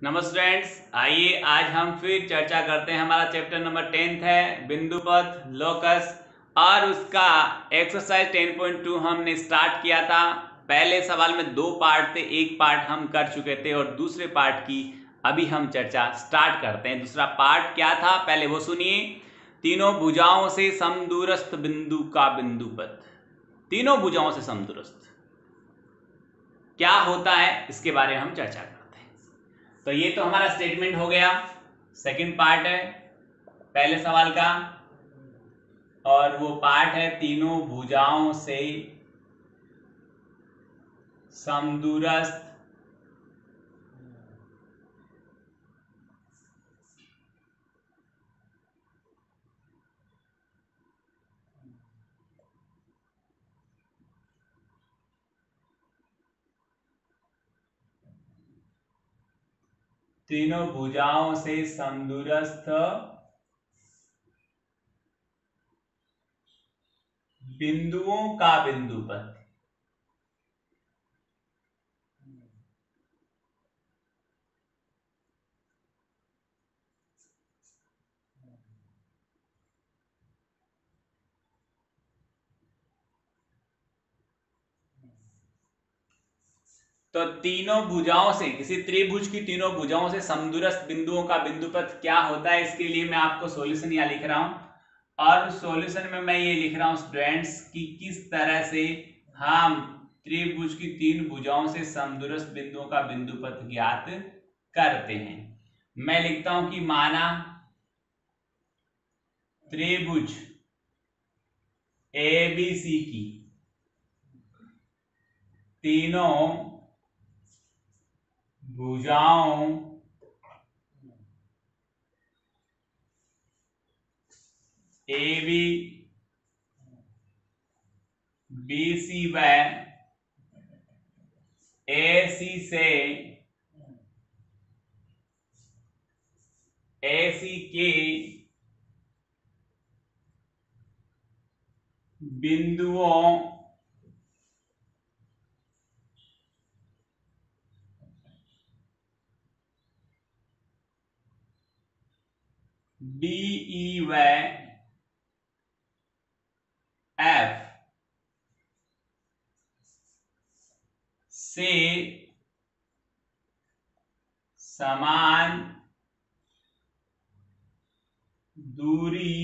नमस्ते स्टूडेंट्स, आइए आज हम फिर चर्चा करते हैं। हमारा चैप्टर नंबर 10 है बिंदु पथ लोकस और उसका एक्सरसाइज 10.2 हमने स्टार्ट किया था। पहले सवाल में दो पार्ट थे, एक पार्ट हम कर चुके थे और दूसरे पार्ट की अभी हम चर्चा स्टार्ट करते हैं। दूसरा पार्ट क्या था पहले वो सुनिए। तीनों भुजाओं से समदूरस्थ बिंदु का बिंदु पथ। तीनों भुजाओं से समदूरस्थ क्या होता है इसके बारे में हम चर्चा करते हैं। तो ये तो हमारा स्टेटमेंट हो गया, सेकंड पार्ट है पहले सवाल का, और वो पार्ट है तीनों भुजाओं से समदूरस्थ तीनों भुजाओं से समदूरस्थ बिंदुओं का बिंदु पथ। तो तीनों भुजाओं से, किसी त्रिभुज की तीनों भुजाओं से समदूरस्थ बिंदुओं का बिंदु पथ क्या होता है, इसके लिए मैं आपको सॉल्यूशन यहाँ लिख रहा हूं। और सॉल्यूशन में मैं ये लिख रहा हूं स्टूडेंट्स कि किस तरह से हम त्रिभुज की तीन भुजाओं से समदूरस्थ बिंदुओं का बिंदु पथ ज्ञात करते हैं। मैं लिखता हूं कि माना त्रिभुज एबीसी की तीनों भुजाओं AB BC व AC से AC के बिंदुओं DE व F से समान दूरी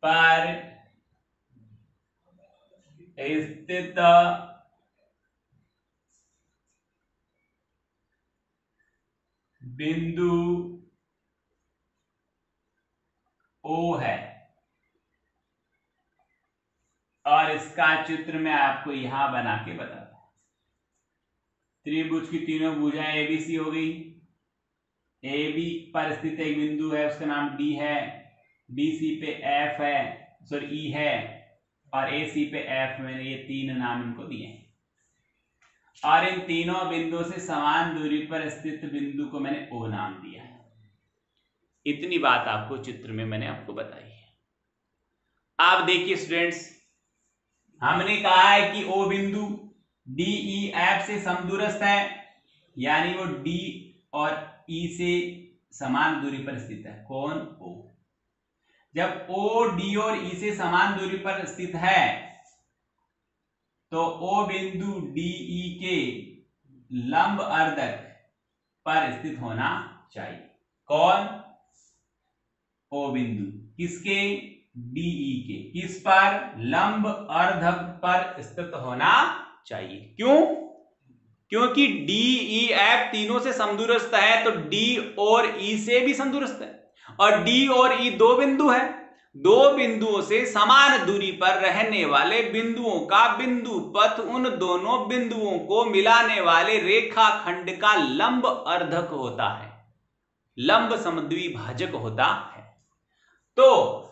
पर स्थित बिंदु O है। और इसका चित्र मैं आपको यहां बना के बताता हूं। त्रिभुज की तीनों भुजाएं एबीसी हो गई। AB पर स्थित एक बिंदु है, उसका नाम D है। BC पे F है, सॉरी E है, और AC पे F। मैंने ये तीन नाम इनको दिए हैं। और इन तीनों बिंदुओं से समान दूरी पर स्थित बिंदु को मैंने O नाम दिया है। इतनी बात आपको चित्र में मैंने आपको बताई है। आप देखिए स्टूडेंट्स, हमने कहा है कि O बिंदु DEF से समदूरस्थ है, यानी वो D और E से समान दूरी पर स्थित है। कौन? O। जब O D और E से समान दूरी पर स्थित है तो O बिंदु DE के लंब अर्धक पर स्थित होना चाहिए। कौन? O बिंदु किसके? DE के। किस पर? लंब अर्धक पर स्थित होना चाहिए। क्यों? क्योंकि DEF तीनों से समदूरस्थ है, तो D और E से भी समदूरस्थ है, और D और E दो बिंदु है। दो बिंदुओं से समान दूरी पर रहने वाले बिंदुओं का बिंदु पथ उन दोनों बिंदुओं को मिलाने वाले रेखाखंड का लंब अर्धक होता है, लंब समद्विभाजक होता है। तो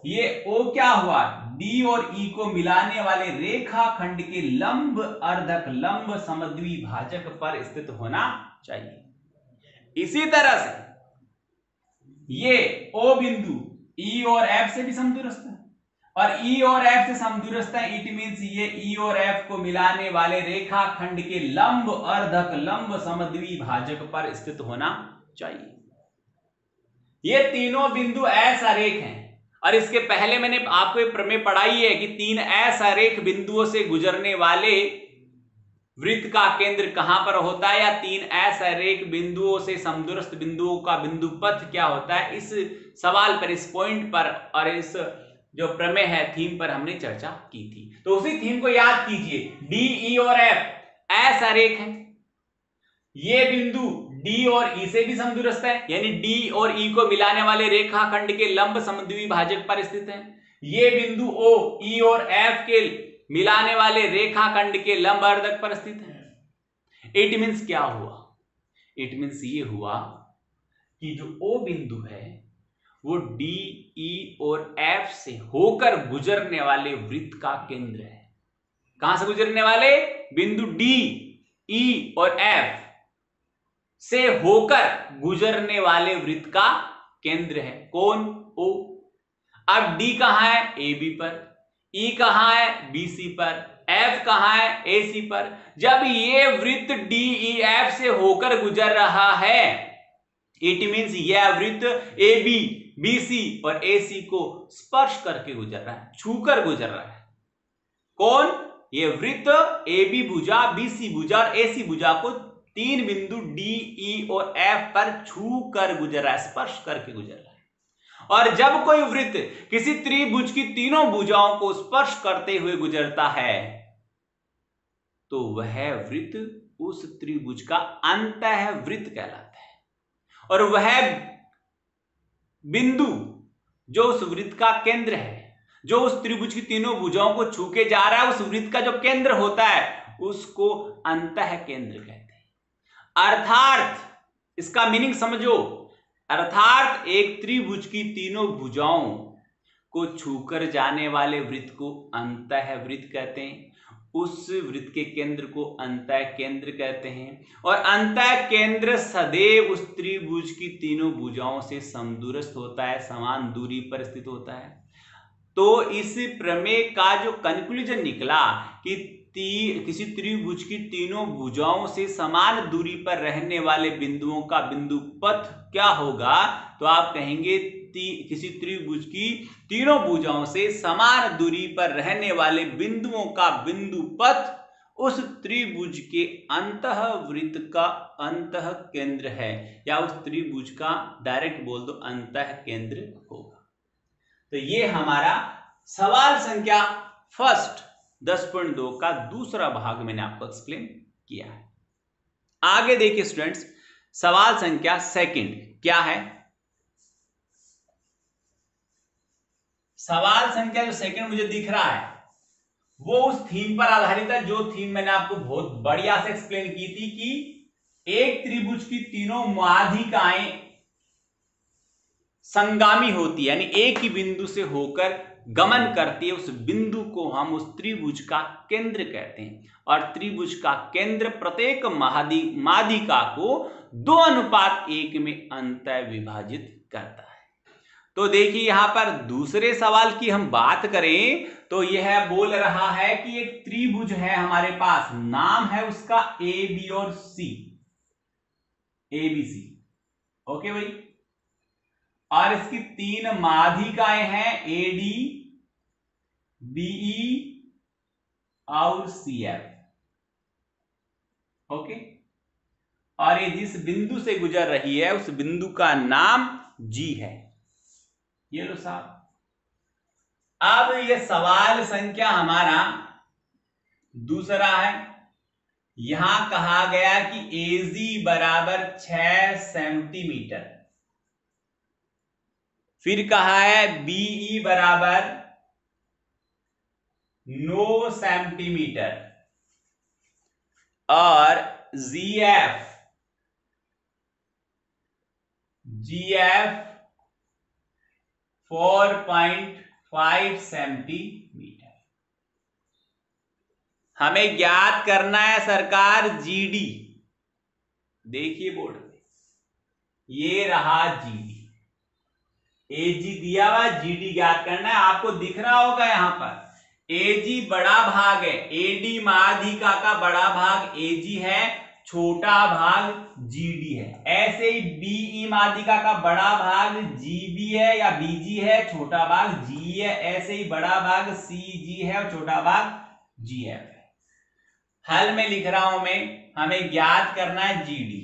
ये O क्या हुआ? D और E को मिलाने वाले रेखाखंड के लंब अर्धक, लंब समद्विभाजक पर स्थित होना चाहिए। इसी तरह से ये O बिंदु E और F से भी समदूरस्थ है, और ई और एफ से समदूरस्थ है, इट मींस ये ई और एफ को मिलाने वाले रेखाखंड के लंब, अर्धक, लंब, समद्विभाजक पर स्थित होना चाहिए। ये तीनों बिंदु असरेख हैं और इसके पहले मैंने आपको एक प्रमेय पढ़ाई है कि तीन असरेख बिंदुओं से गुजरने वाले वृत्त का केंद्र कहां पर होता है, या तीन असरेख बिंदुओं से समदूरस्थ बिंदुओं का बिंदु पथ क्या होता है। इस सवाल पर, इस पॉइंट पर और इस जो प्रमेय है थीम पर हमने चर्चा की थी। तो उसी थीम को याद कीजिए, डी, ई और एफ असरेख है। ये बिंदु डी और ई से भी समदूरस्थ है, यानी डी और ई को मिलाने वाले रेखाखंड के लंब समद्विभाजक पर स्थित है। ये बिंदु ओ, ई और एफ के मिलाने वाले रेखाखंड के लंब अर्धक पर स्थित है। इट मींस क्या हुआ? इट मींस ये हुआ कि जो ओ बिंदु है वो डी, ई और एफ से होकर गुजरने वाले वृत्त का केंद्र है। कहां से गुजरने वाले? बिंदु डी, ई और एफ से होकर गुजरने वाले वृत्त का केंद्र है। कौन? ओ। अब डी कहां है? ए बी पर। ई कहां है? बी सी पर। एफ कहां है? ए सी पर। जब ये वृत्त डी, ई, एफ से होकर गुजर रहा है, इट मींस यह वृत्त ए बी, बी सी और ए सी को स्पर्श करके गुजर रहा है, छूकर गुजर रहा है। कौन? ये वृत्त ए बी भुजा, बी सी भुजा और ए सी भुजा को तीन बिंदु डी, ई और एफ पर छू कर गुजर रहा है, स्पर्श करके गुजर रहा है। और जब कोई वृत्त किसी त्रिभुज की तीनों भुजाओं को स्पर्श करते हुए गुजरता है तो वह वृत्त उस त्रिभुज का अंतःवृत्त कहलाता है। और वह बिंदु जो उस वृत्त का केंद्र है, जो उस त्रिभुज की तीनों भुजाओं को छू के जा रहा है, उस वृत्त का जो केंद्र होता है उसको अंतः केंद्र कहते हैं। अर्थात इसका मीनिंग समझो, अर्थात एक त्रिभुज की तीनों भुजाओं को छूकर जाने वाले वृत्त को अंतःवृत्त कहते हैं, उस वृत्त के केंद्र को अंतः केंद्र कहते हैं। और अंतः केंद्र सदैव उस त्रिभुज की तीनों भुजाओं से समदूरस्थ होता है, समान दूरी पर स्थित होता है। तो इस प्रमेय का जो कंक्लूजन निकला कि किसी त्रिभुज की तीनों भुजाओं से समान दूरी पर रहने वाले बिंदुओं का बिंदु पथ क्या होगा, तो आप कहेंगे किसी त्रिभुज की तीनों भुजाओं से समान दूरी पर रहने वाले बिंदुओं का बिंदु पथ उस त्रिभुज के अंतःवृत्त का अंतः केंद्र है, या उस त्रिभुज का डायरेक्ट बोल दो अंतः केंद्र होगा। तो ये हमारा सवाल संख्या फर्स्ट 10.2 का दूसरा भाग मैंने आपको एक्सप्लेन किया है। आगे देखिए स्टूडेंट्स, सवाल संख्या सेकंड क्या है। सवाल संख्या जो सेकंड मुझे दिख रहा है वो उस थीम पर आधारित है जो थीम मैंने आपको बहुत बढ़िया से एक्सप्लेन की थी कि एक त्रिभुज की तीनों माध्यिकाएं संगामी होती है, यानी एक ही बिंदु से होकर गमन करती है। उस बिंदु को हम उस त्रिभुज का केंद्र कहते हैं। और त्रिभुज का केंद्र प्रत्येक माध्यिका को 2:1 में अंतः विभाजित करता है। तो देखिए यहां पर दूसरे सवाल की हम बात करें तो यह बोल रहा है कि एक त्रिभुज है हमारे पास, नाम है उसका ए बी और सी, ए बी सी। ओके भाई, और इसकी तीन माध्यिकाएं हैं ए डी, बीई और सी एफ। ओके, और ये जिस बिंदु से गुजर रही है उस बिंदु का नाम जी है। ये लो साहब। अब ये सवाल संख्या हमारा दूसरा है। यहां कहा गया कि एजी बराबर 6 सेंटीमीटर, फिर कहा है बीई बराबर 9 सेंटीमीटर और जीएफ 4.5 सेंटीमीटर। हमें ज्ञात करना है सरकार जीडी। देखिए बोर्ड पे, ये रहा जीडी। एजी दिया हुआ, जीडी ज्ञात करना है। आपको दिख रहा होगा यहां पर एजी बड़ा भाग है, एडी माध्यिका का बड़ा भाग एजी है, छोटा भाग जीडी है। ऐसे ही बीई माध्यिका का बड़ा भाग जीबी है या बीजी है, छोटा भाग जी है। ऐसे ही बड़ा भाग सीजी है और छोटा भाग जीएफ है। हल में लिख रहा हूं मैं, हमें ज्ञात करना है जीडी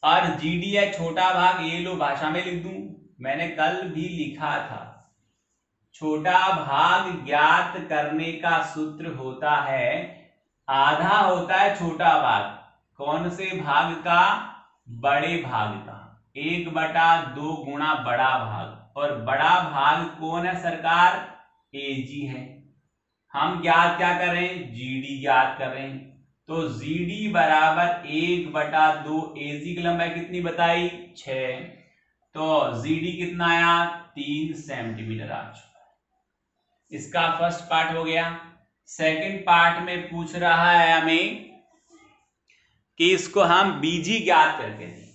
और जीडी है छोटा भाग। ये लो भाषा में लिख दूं, मैंने कल भी लिखा था। छोटा भाग ज्ञात करने का सूत्र होता है, आधा होता है छोटा भाग, कौन से भाग का? बड़े भाग का, 1/2 गुणा बड़ा भाग। और बड़ा भाग कौन है सरकार? एजी है। हम ज्ञात क्या कर रहे हैं? जीडी ज्ञात कर रहे हैं। तो जीडी बराबर 1/2, एजी की लंबाई कितनी बताई? 6। तो जीडी कितना आया? 3 सेंटीमीटर आ चुका है। इसका फर्स्ट पार्ट हो गया। सेकंड पार्ट में पूछ रहा है हमें कि इसको हम बीजी ज्ञात करके दें।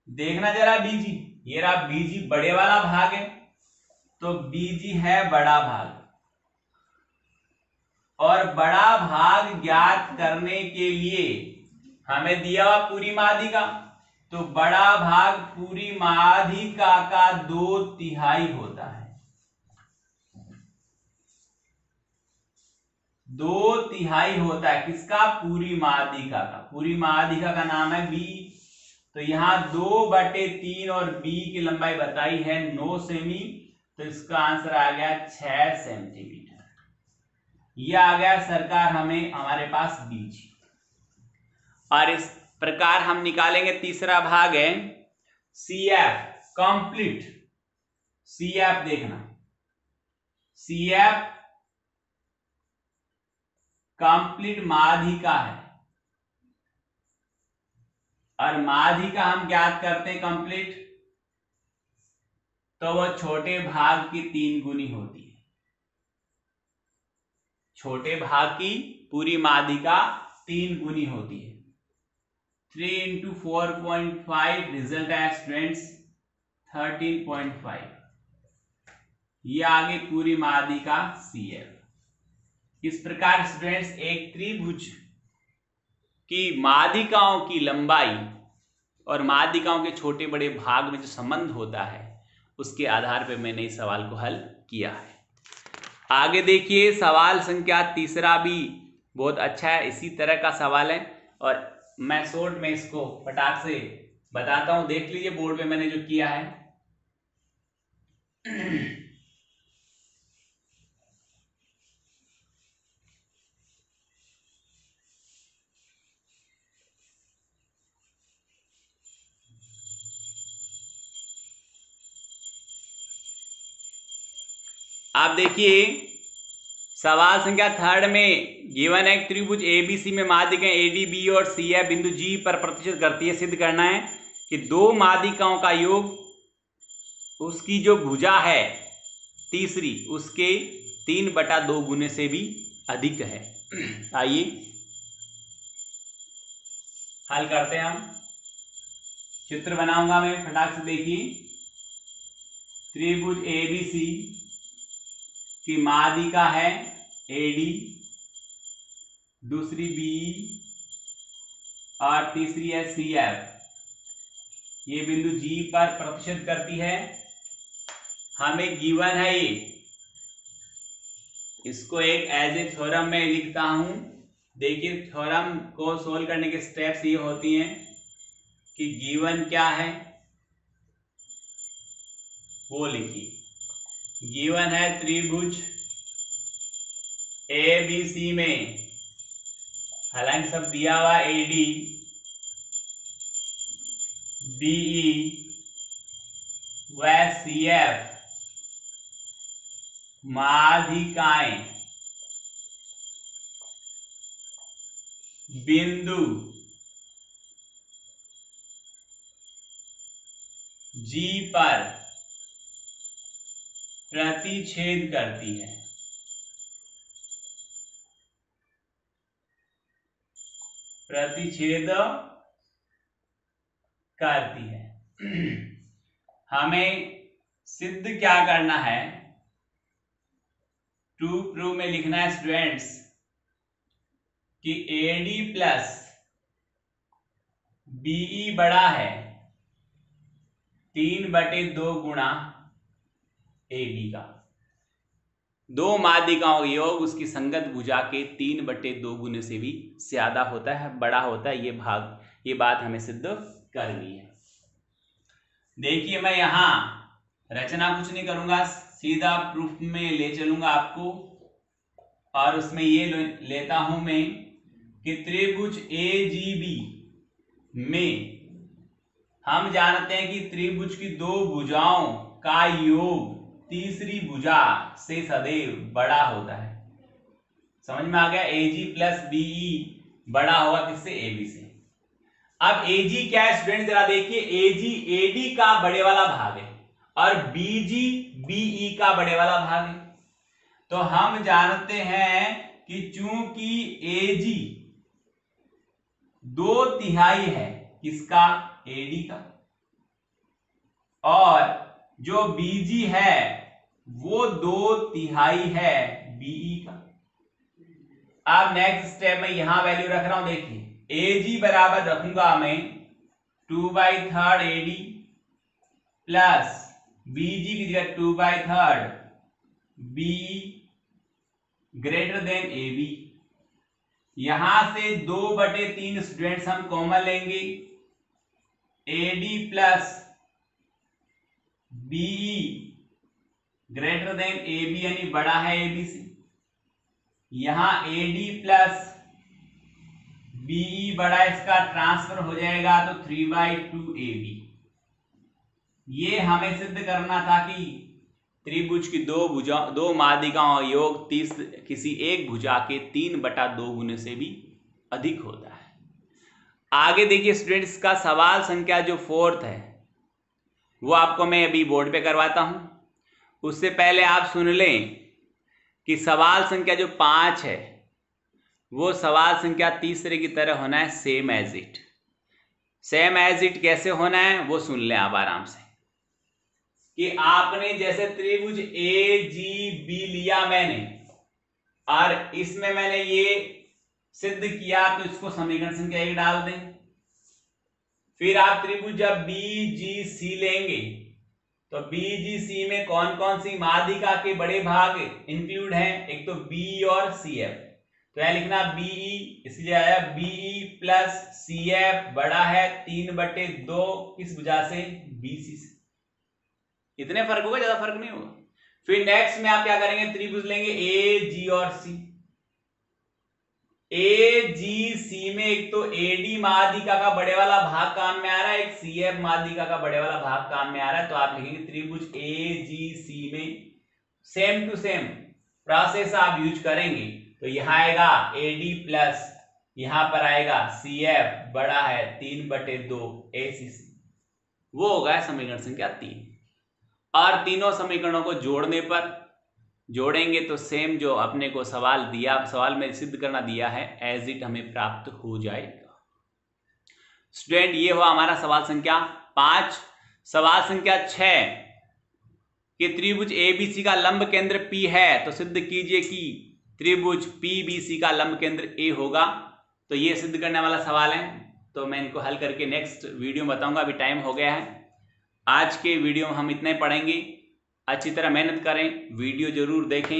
देखना जरा बीजी, ये रहा बीजी, बड़े वाला भाग है, तो बीजी है बड़ा भाग। और बड़ा भाग ज्ञात करने के लिए हमें दिया हुआ पूरी माध्यिका, तो बड़ा भाग पूरी माध्यिका का 2/3 होता है। 2/3 होता है किसका? पूरी माध्यिका का। पूरी माध्यिका का नाम है बी। तो यहां 2/3 और बी की लंबाई बताई है 9 सेमी, तो इसका आंसर आ गया 6 सेंटीमीटर। यह आ गया सरकार हमें हमारे पास बीजी। और इस प्रकार हम निकालेंगे तीसरा भाग है सीएफ कंप्लीट। सीएफ देखना, सीएफ कंप्लीट माध्यिका है और माध्यिका हम ज्ञात करते हैं कंप्लीट, तो वह छोटे भाग की 3 गुनी होती है। छोटे भाग की पूरी माध्यिका 3 गुनी होती है। 3 × 4.5 रिजल्ट है स्टूडेंट्स 13.5। ये आगे पूरी माध्यिका सीएफ। इस प्रकार स्टूडेंट्स एक त्रिभुज की माध्यिकाओं की लंबाई और माध्यिकाओं के छोटे बड़े भाग में जो संबंध होता है, उसके आधार पर मैंने इस सवाल को हल किया है। आगे देखिए सवाल संख्या तीसरा भी बहुत अच्छा है, इसी तरह का सवाल है और मैं शॉर्ट में इसको फटाक से बताता हूं। देख लीजिए बोर्ड पे मैंने जो किया है। आप देखिए सवाल संख्या थर्ड में गिवन है त्रिभुज एबीसी में माध्यिकाएं एडी बी और सी है बिंदु जी पर प्रतिशत करती है। सिद्ध करना है कि दो माध्यिकाओं का योग उसकी जो भुजा है तीसरी उसके 3/2 गुने से भी अधिक है। आइए हल करते हैं हम। चित्र बनाऊंगा मैं, फटाक से देखिए। त्रिभुज एबीसी की माध्यिका है एडी, दूसरी बी और तीसरी है सीएफ। ये बिंदु जी पर प्रतिशत करती है। हमें गिवन है ये, इसको एक एज ए थ्योरम में लिखता हूं। देखिए थ्योरम को सोल्व करने के स्टेप्स ये होती हैं कि गिवन क्या है वो लिखिए। गिवन है त्रिभुज एबीसी में, हालांकि सब दिया हुआ एडी बीई व सीएफ माध्यिकाएं बिंदु जी पर प्रतिच्छेद करती है। प्रतिच्छेद करती है। हमें सिद्ध क्या करना है, टू प्रूव में लिखना है स्टूडेंट्स कि AD प्लस BE बड़ा है 3/2 गुणा AB का। दो माध्यिकाओं का योग उसकी संगत भुजा के 3/2 गुने से भी ज्यादा होता है, बड़ा होता है। ये बात हमें सिद्ध करनी है। देखिए मैं यहां रचना कुछ नहीं करूंगा, सीधा प्रूफ में ले चलूंगा आपको, और उसमें ये लेता हूं मैं कि त्रिभुज AGB में हम जानते हैं कि त्रिभुज की दो भुजाओं का योग तीसरी भुजा से सदैव बड़ा होता है। समझ में आ गया? AG प्लस BE बड़ा होगा किससे? AB से। अब AG क्या है स्टूडेंट, जरा देखिए, AG AD का बड़े वाला भाग है और BG BE का बड़े वाला भाग है। तो हम जानते हैं कि चूंकि AG 2/3 है किसका? AD का, और जो BG है वो 2/3 है BE का। अब नेक्स्ट स्टेप में यहां वैल्यू रख रहा हूं, देखिए AG बराबर रखूंगा मैं 2/3 AD प्लस BG की जगह 2/3 BE ग्रेटर देन AB। यहां से 2/3 स्टूडेंट्स हम कॉमन लेंगे, AD plus BE greater than AB यानी बड़ा है AB से। यहां AD प्लस BE बड़ा, इसका ट्रांसफर हो जाएगा तो 3/2 AB। ये हमें सिद्ध करना था कि त्रिभुज की दो माध्यिकाओं का योग किसी एक भुजा के 3/2 गुने से भी अधिक होता है। आगे देखिए स्टूडेंट्स, का सवाल संख्या जो 4th है वो आपको मैं अभी बोर्ड पे करवाता हूं। उससे पहले आप सुन लें कि सवाल संख्या जो 5 है वो सवाल संख्या तीसरे की तरह होना है, same as it. Same as it कैसे होना है वो सुन लें आप आराम से, कि आपने जैसे त्रिभुज AGB लिया मैंने, और इसमें मैंने ये सिद्ध किया, तो इसको समीकरण संख्या 1 डाल दें। फिर आप त्रिभुज जब BGC लेंगे तो BGC में कौन कौन सी माध्यिका के बड़े भाग इंक्लूड हैं? एक तो BE और CF। तो यह लिखना BE, इसलिए आया BE प्लस CF बड़ा है 3/2 किस भुजा से? BC से। इतने फर्क होगा, ज्यादा फर्क नहीं होगा। फिर नेक्स्ट में आप क्या करेंगे, त्रिभुज लेंगे AG और C। AGC में एक तो AD माध्यिका का बड़े वाला भाग काम में आ रहा है, एक CF माध्यिका का बड़े वाला भाग काम में आ रहा है। तो आप लिखेंगे त्रिभुज AGC में सेम टू सेम प्रोसेस आप यूज करेंगे, तो यहां आएगा AD प्लस, यहां पर आएगा CF बड़ा है 3/2 ACC। वो होगा समीकरण संख्या 3। और तीनों समीकरणों को जोड़ेंगे तो सेम जो अपने को सवाल में सिद्ध करना दिया है एज इट हमें प्राप्त हो जाएगा। स्टूडेंट ये हुआ हमारा सवाल संख्या 5। सवाल संख्या 6 कि त्रिभुज ABC का लंब केंद्र P है, तो सिद्ध कीजिए कि त्रिभुज PBC का लंब केंद्र A होगा। तो ये सिद्ध करने वाला सवाल है, तो मैं इनको हल करके नेक्स्ट वीडियो में बताऊंगा, अभी टाइम हो गया है। आज के वीडियो में हम इतना ही पढ़ेंगे। अच्छी तरह मेहनत करें, वीडियो जरूर देखें,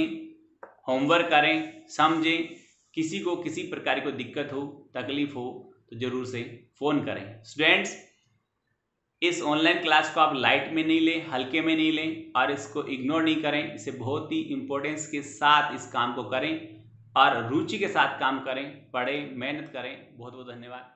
होमवर्क करें, समझें। किसी को किसी प्रकार की दिक्कत हो, तकलीफ हो तो जरूर से फोन करें। स्टूडेंट्स, इस ऑनलाइन क्लास को आप लाइट में नहीं लें, हल्के में नहीं लें, और इसको इग्नोर नहीं करें। इसे बहुत ही इंपॉर्टेंस के साथ इस काम को करें और रुचि के साथ काम करें, पढ़ें, मेहनत करें। बहुत बहुत धन्यवाद।